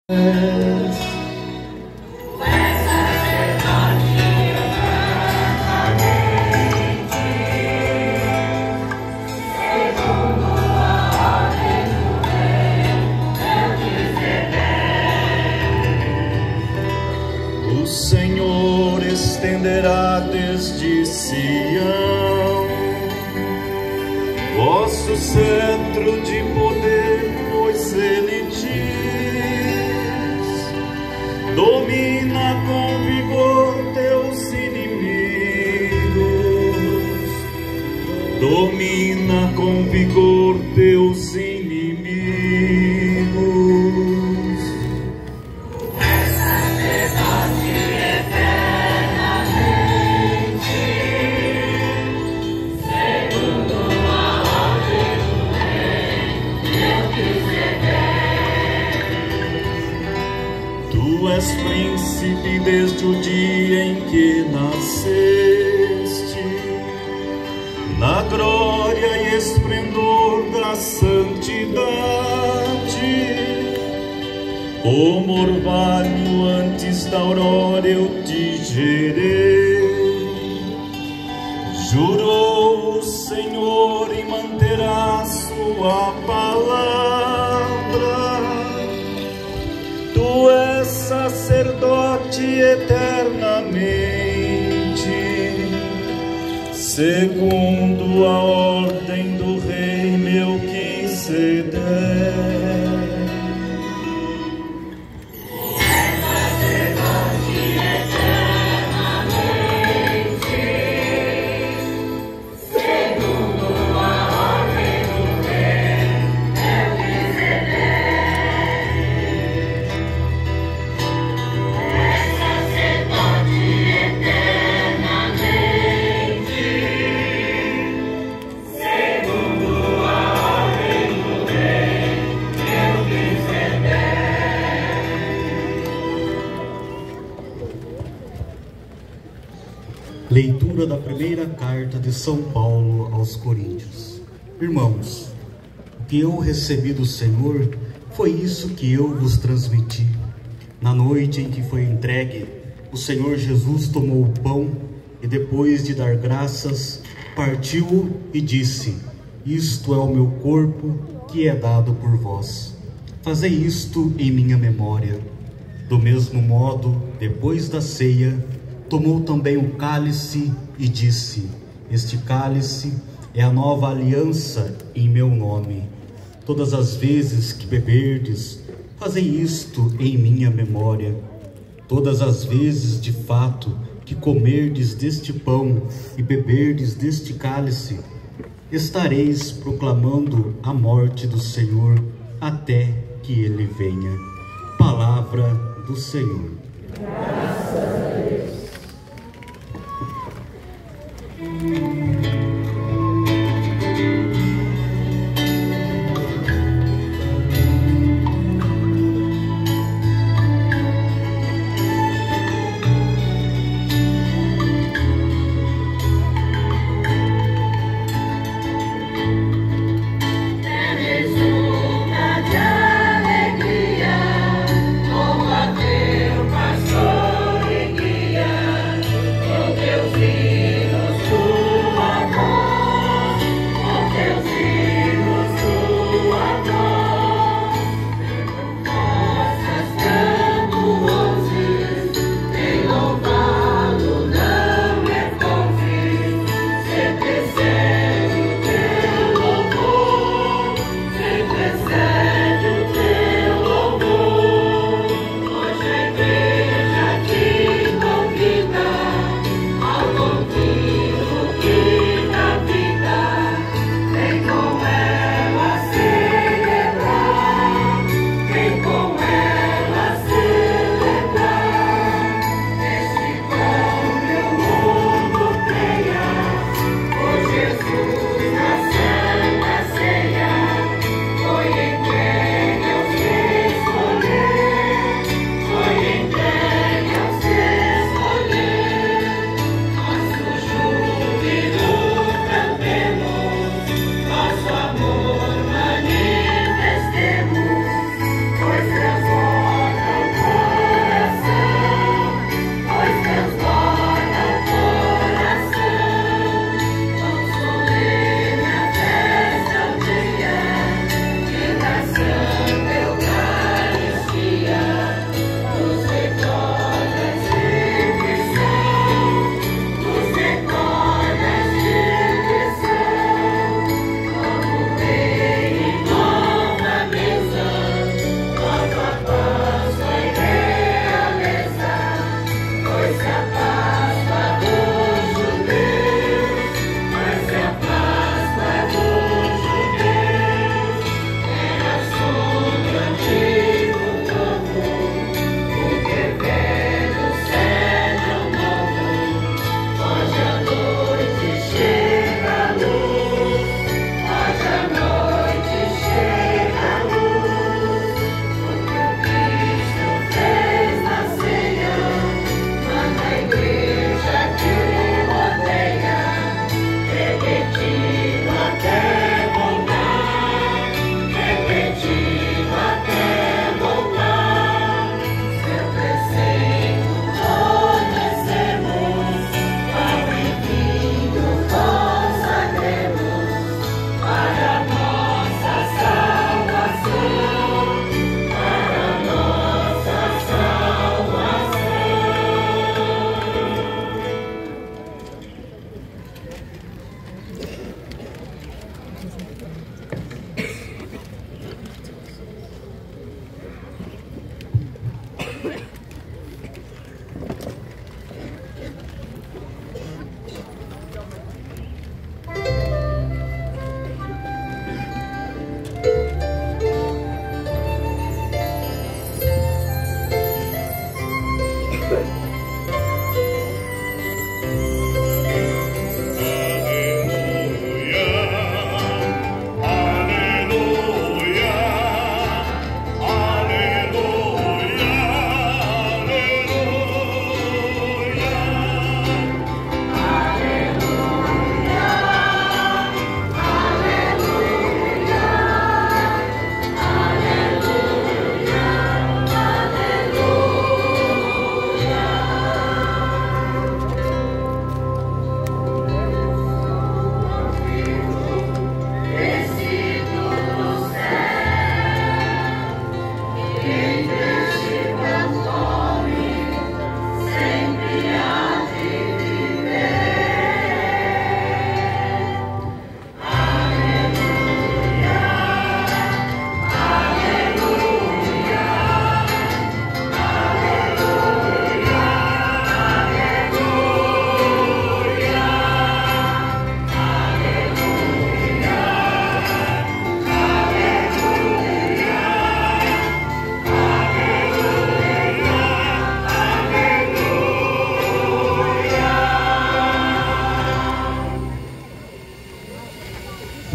O Senhor estenderá desde Sião vosso cetro de poder, pois ele diz: domina com vigor teus inimigos, domina com vigor teus inimigos. Tu és príncipe desde o dia em que nasceste, na glória e esplendor da santidade. Como orvalho antes da aurora eu te gerei. Jurou o Senhor e manterá sua palavra. Tu és sacerdote eternamente, segundo a ordem do rei Melquisedeque. Leitura da primeira carta de São Paulo aos Coríntios. Irmãos, o que eu recebi do Senhor foi isso que eu vos transmiti. Na noite em que foi entregue, o Senhor Jesus tomou o pão e, depois de dar graças, partiu-o e disse: isto é o meu corpo que é dado por vós. Fazei isto em minha memória. Do mesmo modo, depois da ceia, tomou também o cálice e disse: este cálice é a nova aliança em meu nome. Todas as vezes que beberdes, fazei isto em minha memória. Todas as vezes, de fato, que comerdes deste pão e beberdes deste cálice, estareis proclamando a morte do Senhor até que ele venha. Palavra do Senhor. Graças a Deus. Deus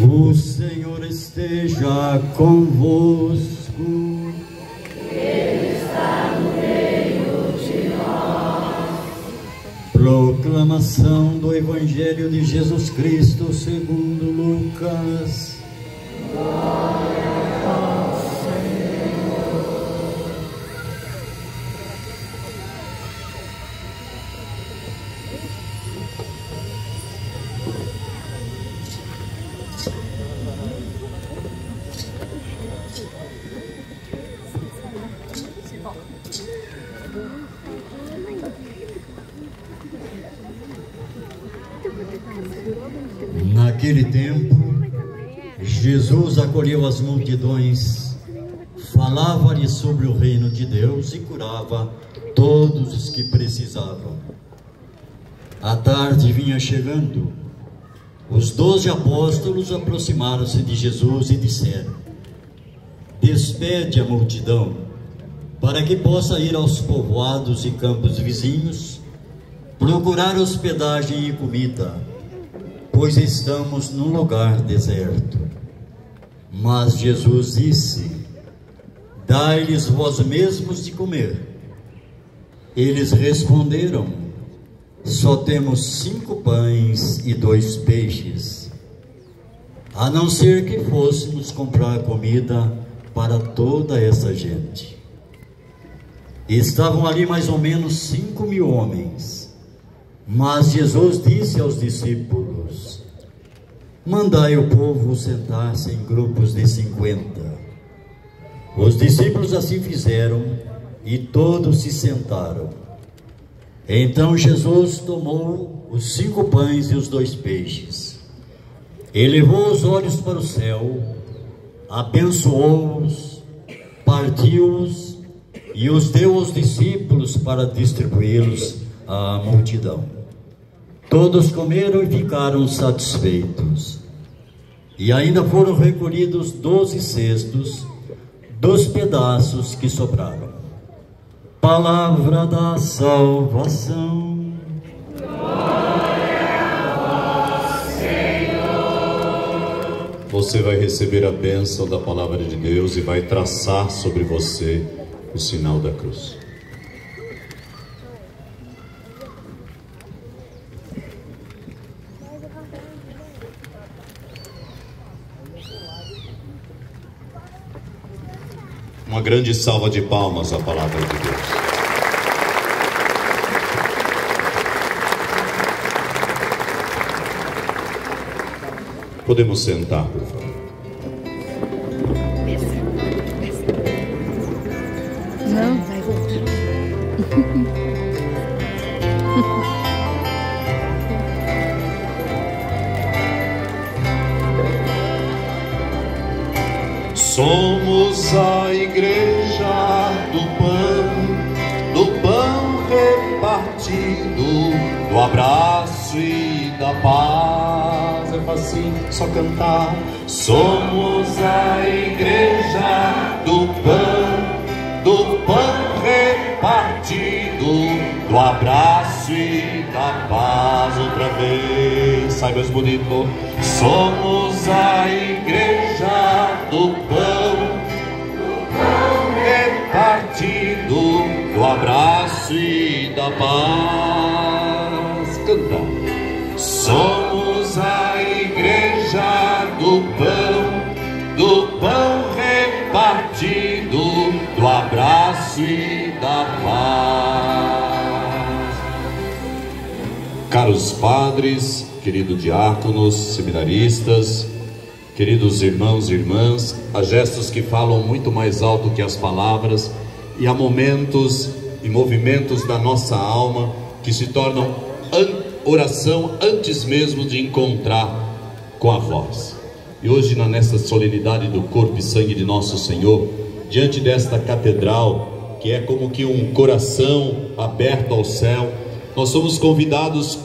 O Senhor esteja convosco. Ele está no meio de nós. Proclamação do Evangelho de Jesus Cristo segundo Lucas. Glória ao Senhor. Naquele tempo, Jesus acolheu as multidões, falava-lhes sobre o reino de Deus e curava todos os que precisavam. A tarde vinha chegando. Os 12 apóstolos aproximaram-se de Jesus e disseram: despede a multidão, para que possa ir aos povoados e campos vizinhos, procurar hospedagem e comida, pois estamos num lugar deserto. Mas Jesus disse: dai-lhes vós mesmos de comer. Eles responderam: só temos 5 pães e 2 peixes, a não ser que fôssemos comprar comida para toda essa gente. Estavam ali mais ou menos 5.000 homens. Mas Jesus disse aos discípulos: mandai o povo sentar-se em grupos de 50. Os discípulos assim fizeram e todos se sentaram. Então Jesus tomou os 5 pães e os 2 peixes, elevou os olhos para o céu, abençoou-os, partiu-os e os deu aos discípulos para distribuí-los à multidão. Todos comeram e ficaram satisfeitos. E ainda foram recolhidos 12 cestos dos pedaços que sobraram. Palavra da salvação. Glória a vós, Senhor. Você vai receber a bênção da palavra de Deus e vai traçar sobre você o sinal da cruz. Uma grande salva de palmas à palavra de Deus. Podemos sentar, por favor. Não, vai voltar. Somos a igreja do pão do abraço e da paz. É fácil só cantar. Somos a igreja do pão repartido, do abraço e da paz. Outra vez, sai mais bonito. Somos a igreja do pão repartido, do abraço e da paz. Canta. Somos a igreja do pão repartido, do abraço e da paz. Caros padres, queridos diáconos, seminaristas, queridos irmãos e irmãs, há gestos que falam muito mais alto que as palavras, e há momentos e movimentos da nossa alma que se tornam oração antes mesmo de encontrar com a voz. E hoje, nessa solenidade do corpo e sangue de nosso Senhor, diante desta catedral, que é como que um coração aberto ao céu, nós somos convidados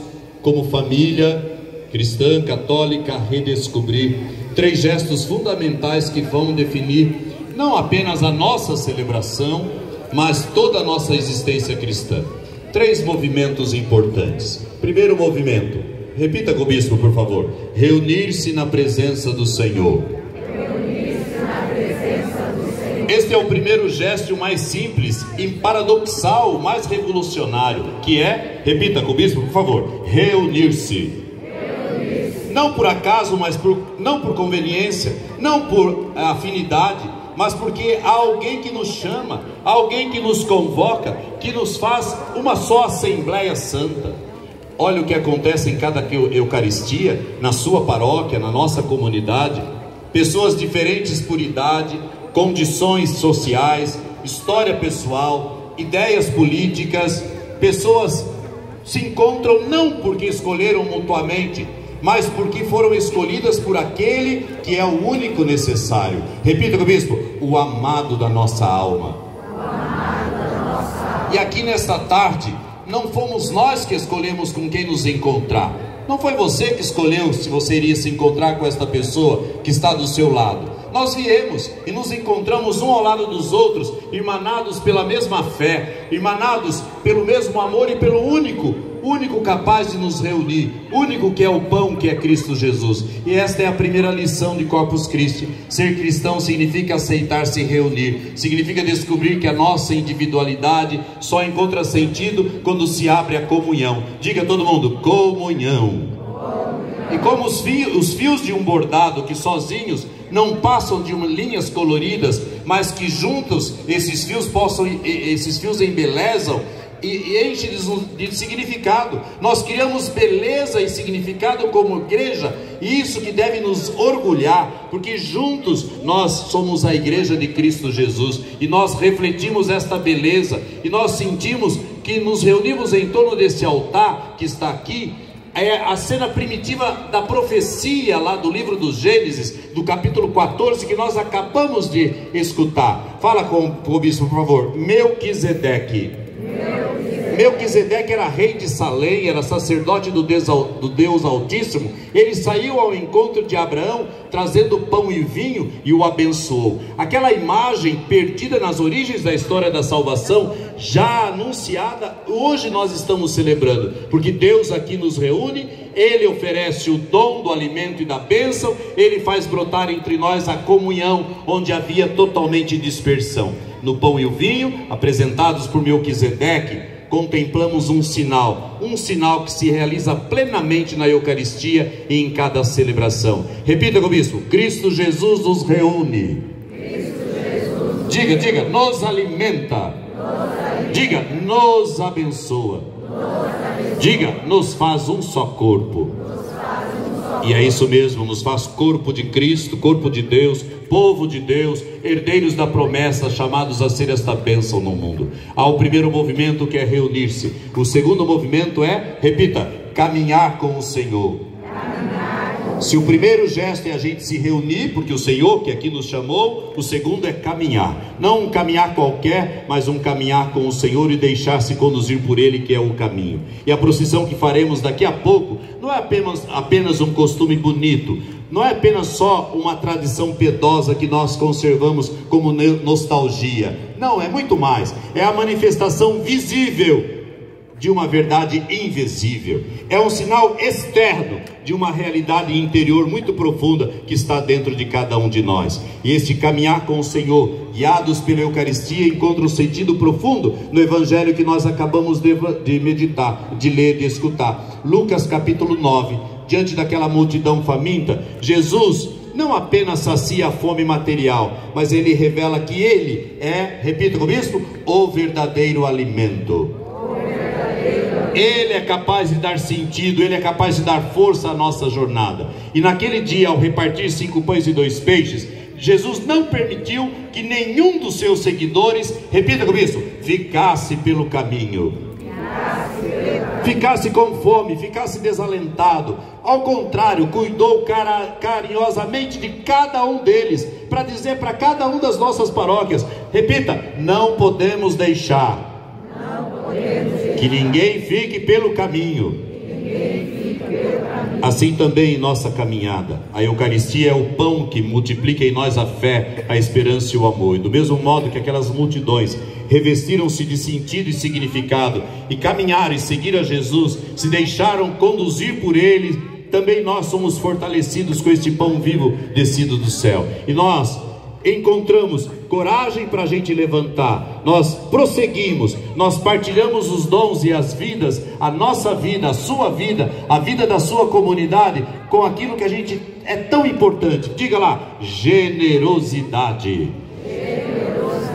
como família cristã, católica, a redescobrir 3 gestos fundamentais que vão definir não apenas a nossa celebração, mas toda a nossa existência cristã. 3 movimentos importantes. Primeiro movimento, repita com o bispo, por favor. Reunir-se na presença do Senhor. Reunir-se na presença do Senhor. Este é o primeiro gesto mais simples e paradoxal, o mais revolucionário, que é, repita com o bispo, por favor, reunir-se. Não por acaso, mas não por conveniência, não por afinidade, mas porque há alguém que nos chama, alguém que nos convoca, que nos faz uma só Assembleia Santa. Olha o que acontece em cada Eucaristia, na sua paróquia, na nossa comunidade. Pessoas diferentes por idade, condições sociais, história pessoal, ideias políticas. Pessoas se encontram não porque escolheram mutuamente, mas porque foram escolhidas por aquele que é o único necessário. Repita com o bispo: o amado da nossa alma. O amado da nossa alma. E aqui nesta tarde, não fomos nós que escolhemos com quem nos encontrar. Não foi você que escolheu se você iria se encontrar com esta pessoa que está do seu lado. Nós viemos e nos encontramos um ao lado dos outros, irmanados pela mesma fé, irmanados pelo mesmo amor e pelo único capaz de nos reunir, único que é o pão, que é Cristo Jesus. E esta é a primeira lição de Corpus Christi. Ser cristão significa aceitar se reunir, significa descobrir que a nossa individualidade só encontra sentido quando se abre a comunhão. Diga todo mundo: comunhão. E como os fios de um bordado que sozinhos não passam de linhas coloridas, mas que juntos esses fios embelezam e enchem de significado. Nós criamos beleza e significado como igreja, e isso que deve nos orgulhar, porque juntos nós somos a igreja de Cristo Jesus, e nós refletimos esta beleza, e nós sentimos que nos reunimos em torno desse altar que está aqui. É a cena primitiva da profecia lá do livro do Gênesis, do capítulo 14, que nós acabamos de escutar. Fala com o bispo, por favor. Melquisedeque era rei de Salém, era sacerdote do Deus Altíssimo. Ele saiu ao encontro de Abraão, trazendo pão e vinho, e o abençoou. Aquela imagem perdida nas origens da história da salvação, já anunciada, hoje nós estamos celebrando, porque Deus aqui nos reúne. Ele oferece o dom do alimento e da bênção. Ele faz brotar entre nós a comunhão, onde havia totalmente dispersão. No pão e o vinho, apresentados por Melquisedeque, contemplamos um sinal que se realiza plenamente na Eucaristia e em cada celebração. Repita comigo isso: Cristo Jesus nos reúne. Diga, nos alimenta. Diga, nos abençoa. Diga, nos faz um só corpo. E é isso mesmo, nos faz corpo de Cristo, corpo de Deus, povo de Deus, herdeiros da promessa, chamados a ser esta bênção no mundo. Há o primeiro movimento, que é reunir-se. O segundo movimento é, repita, caminhar com o Senhor. Caminhar com Se o primeiro gesto é a gente se reunir, porque o Senhor que aqui nos chamou, o segundo é caminhar. Não um caminhar qualquer, mas um caminhar com o Senhor e deixar-se conduzir por Ele, que é o caminho. E a procissão que faremos daqui a pouco não é apenas um costume bonito, não é apenas só uma tradição piedosa que nós conservamos como nostalgia. Não, é muito mais. É a manifestação visível de uma verdade invisível. É um sinal externo de uma realidade interior muito profunda que está dentro de cada um de nós. E este caminhar com o Senhor, guiados pela Eucaristia, encontra um sentido profundo no Evangelho que nós acabamos de meditar, de ler, de escutar. Lucas capítulo 9, diante daquela multidão faminta, Jesus não apenas sacia a fome material, mas Ele revela que Ele é, repita comigo, o verdadeiro alimento. Ele é capaz de dar sentido, Ele é capaz de dar força à nossa jornada. E naquele dia, ao repartir 5 pães e 2 peixes, Jesus não permitiu que nenhum dos seus seguidores, repita comigo, ficasse pelo caminho, ficasse com fome, ficasse desalentado. Ao contrário, cuidou carinhosamente de cada um deles, para dizer para cada um das nossas paróquias, repita, não podemos deixar que ninguém fique pelo caminho. Assim também em nossa caminhada, a Eucaristia é o pão que multiplica em nós a fé, a esperança e o amor. E do mesmo modo que aquelas multidões revestiram-se de sentido e significado e caminharam e seguiram a Jesus, se deixaram conduzir por Ele, também nós somos fortalecidos com este pão vivo descido do céu. E nós encontramos coragem para a gente levantar, nós prosseguimos, nós partilhamos os dons e as vidas, a nossa vida, a sua vida, a vida da sua comunidade, com aquilo que a gente é tão importante. Diga lá, generosidade.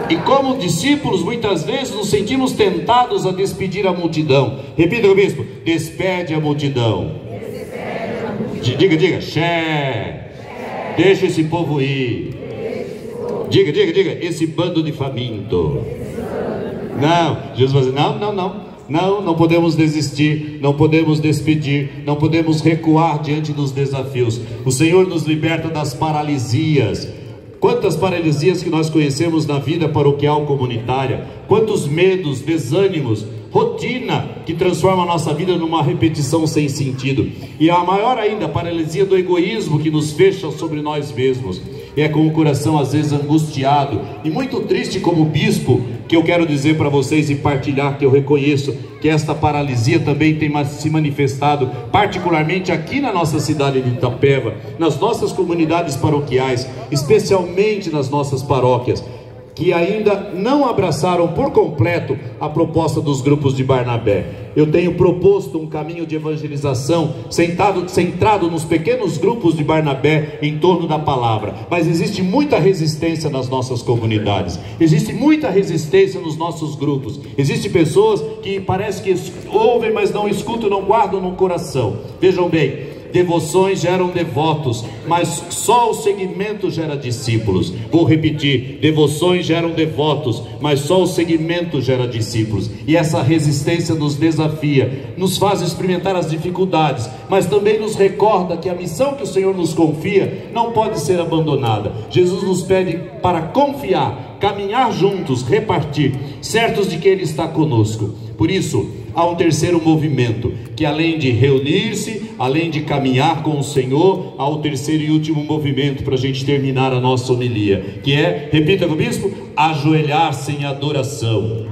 E como discípulos, muitas vezes nos sentimos tentados a despedir a multidão. Repita comigo, despede a multidão. Diga, xé, deixa esse povo ir. Diga, esse bando de faminto. Não, Jesus vai dizer, não podemos desistir, não podemos despedir, não podemos recuar diante dos desafios. O Senhor nos liberta das paralisias. Quantas paralisias que nós conhecemos na vida paroquial comunitária, quantos medos, desânimos, rotina que transforma a nossa vida numa repetição sem sentido. E a maior ainda, a paralisia do egoísmo que nos fecha sobre nós mesmos. E é com o coração às vezes angustiado e muito triste como bispo que eu quero dizer para vocês e partilhar que eu reconheço que esta paralisia também tem se manifestado particularmente aqui na nossa cidade de Itapeva, nas nossas comunidades paroquiais, especialmente nas nossas paróquias, que ainda não abraçaram por completo a proposta dos grupos de Barnabé. Eu tenho proposto um caminho de evangelização centrado nos pequenos grupos de Barnabé em torno da palavra, mas existe muita resistência nas nossas comunidades, existe muita resistência nos nossos grupos, existem pessoas que parece que ouvem, mas não escutam, não guardam no coração. Vejam bem, devoções geram devotos, mas só o seguimento gera discípulos. Vou repetir, devoções geram devotos, mas só o seguimento gera discípulos. E essa resistência nos desafia, nos faz experimentar as dificuldades, mas também nos recorda que a missão que o Senhor nos confia não pode ser abandonada. Jesus nos pede para confiar, caminhar juntos, repartir, certos de que Ele está conosco. Por isso, há um terceiro movimento, que além de reunir-se, além de caminhar com o Senhor, há o terceiro e último movimento para a gente terminar a nossa homilia, que é, repita comigo, bispo, ajoelhar-se em adoração.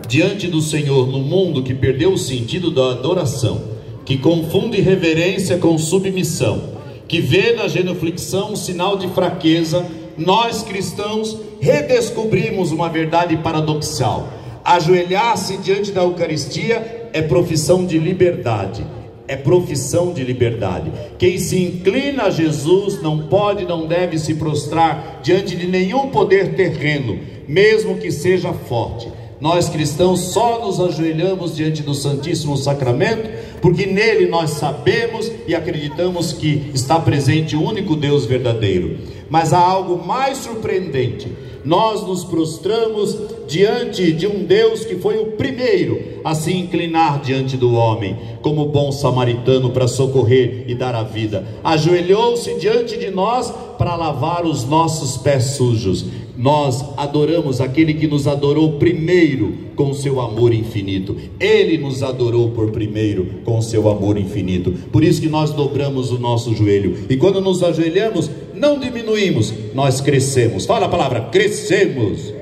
Diante do Senhor, no mundo que perdeu o sentido da adoração, que confunde reverência com submissão, que vê na genuflexão um sinal de fraqueza, nós cristãos redescobrimos uma verdade paradoxal. Ajoelhar-se diante da Eucaristia é profissão de liberdade. É profissão de liberdade. Quem se inclina a Jesus não pode, não deve se prostrar diante de nenhum poder terreno, mesmo que seja forte. Nós cristãos só nos ajoelhamos diante do Santíssimo Sacramento porque nele nós sabemos e acreditamos que está presente o único Deus verdadeiro. Mas há algo mais surpreendente. Nós nos prostramos diante de um Deus que foi o primeiro a se inclinar diante do homem, como bom samaritano, para socorrer e dar a vida. Ajoelhou-se diante de nós para lavar os nossos pés sujos. Nós adoramos aquele que nos adorou primeiro com seu amor infinito. Ele nos adorou por primeiro com seu amor infinito. Por isso que nós dobramos o nosso joelho. E quando nos ajoelhamos, não diminuímos, nós crescemos. Fala a palavra, crescemos.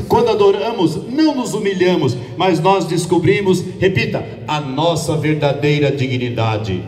Quando adoramos, não nos humilhamos, mas nós descobrimos, repita, a nossa verdadeira dignidade.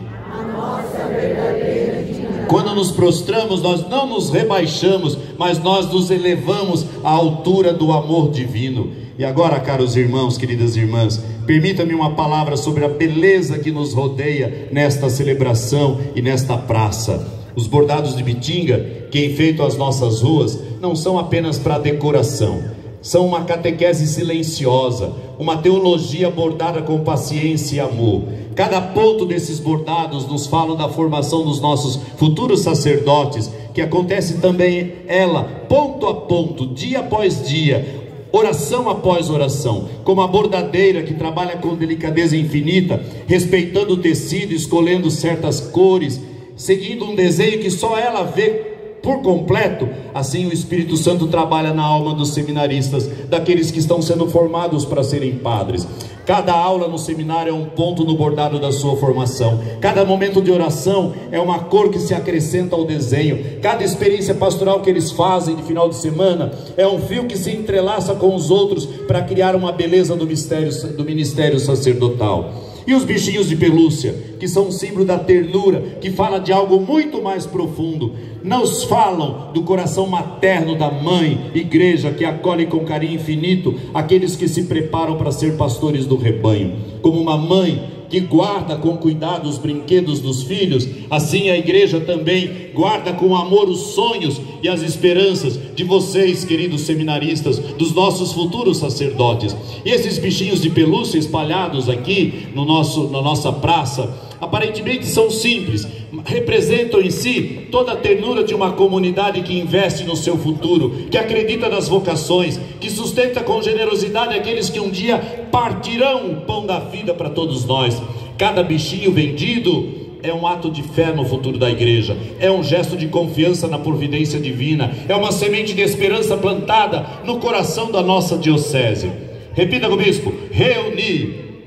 Quando nos prostramos, nós não nos rebaixamos, mas nós nos elevamos à altura do amor divino. E agora, caros irmãos, queridas irmãs, permita-me uma palavra sobre a beleza que nos rodeia nesta celebração e nesta praça. Os bordados de Bitinga, que enfeitam as nossas ruas, não são apenas para decoração. São uma catequese silenciosa, uma teologia bordada com paciência e amor. Cada ponto desses bordados nos fala da formação dos nossos futuros sacerdotes, que acontece também ela, ponto a ponto, dia após dia, oração após oração, como a bordadeira que trabalha com delicadeza infinita, respeitando o tecido, escolhendo certas cores, seguindo um desenho que só ela vê por completo. Assim o Espírito Santo trabalha na alma dos seminaristas, daqueles que estão sendo formados para serem padres. Cada aula no seminário é um ponto no bordado da sua formação. Cada momento de oração é uma cor que se acrescenta ao desenho. Cada experiência pastoral que eles fazem de final de semana é um fio que se entrelaça com os outros para criar uma beleza do ministério sacerdotal. E os bichinhos de pelúcia, que são um símbolo da ternura, que fala de algo muito mais profundo. Nos falam do coração materno da mãe, igreja, que acolhe com carinho infinito aqueles que se preparam para ser pastores do rebanho. Como uma mãe que guarda com cuidado os brinquedos dos filhos, assim a igreja também guarda com amor os sonhos e as esperanças de vocês, queridos seminaristas, dos nossos futuros sacerdotes. E esses bichinhos de pelúcia espalhados aqui na nossa praça, aparentemente são simples, representam em si toda a ternura de uma comunidade que investe no seu futuro, que acredita nas vocações, que sustenta com generosidade aqueles que um dia partirão o pão da vida para todos nós. Cada bichinho vendido é um ato de fé no futuro da igreja, é um gesto de confiança na providência divina, é uma semente de esperança plantada no coração da nossa diocese. Repita com o bispo: reunir,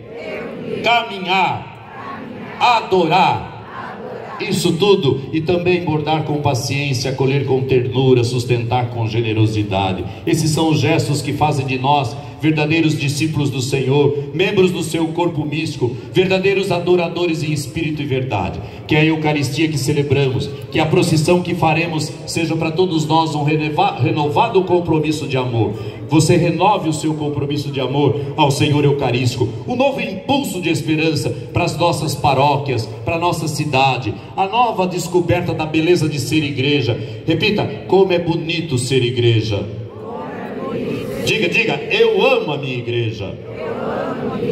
caminhar, adorar. Isso tudo, e também bordar com paciência, acolher com ternura, sustentar com generosidade. Esses são os gestos que fazem de nós verdadeiros discípulos do Senhor, membros do seu corpo místico, verdadeiros adoradores em espírito e verdade. Que a Eucaristia que celebramos, que a procissão que faremos seja para todos nós um renovado compromisso de amor. Você renove o seu compromisso de amor ao Senhor Eucarístico, um novo impulso de esperança para as nossas paróquias, para a nossa cidade, a nova descoberta da beleza de ser igreja. Repita: como é bonito ser igreja. Diga, eu amo a minha igreja.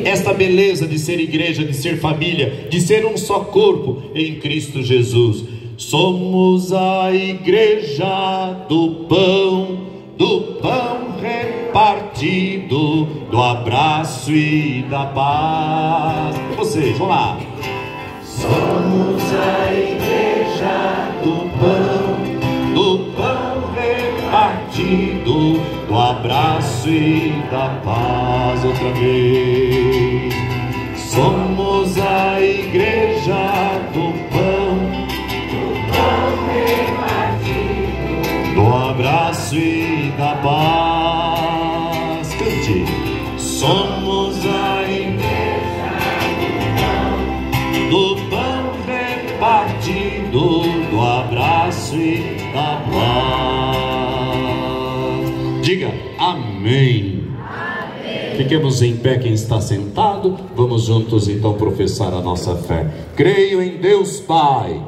Esta beleza de ser igreja, de ser família, de ser um só corpo em Cristo Jesus. Somos a igreja do pão repartido, do abraço e da paz. Vocês, vamos lá. Somos a igreja do pão repartido, do abraço e da paz. Outra vez. Somos a igreja do pão repartido, do abraço e da paz. Cante. Somos a igreja do pão repartido, do abraço e da paz. Diga amém. Amém. Fiquemos em pé quem está sentado. Vamos juntos então professar a nossa fé. Creio em Deus Pai,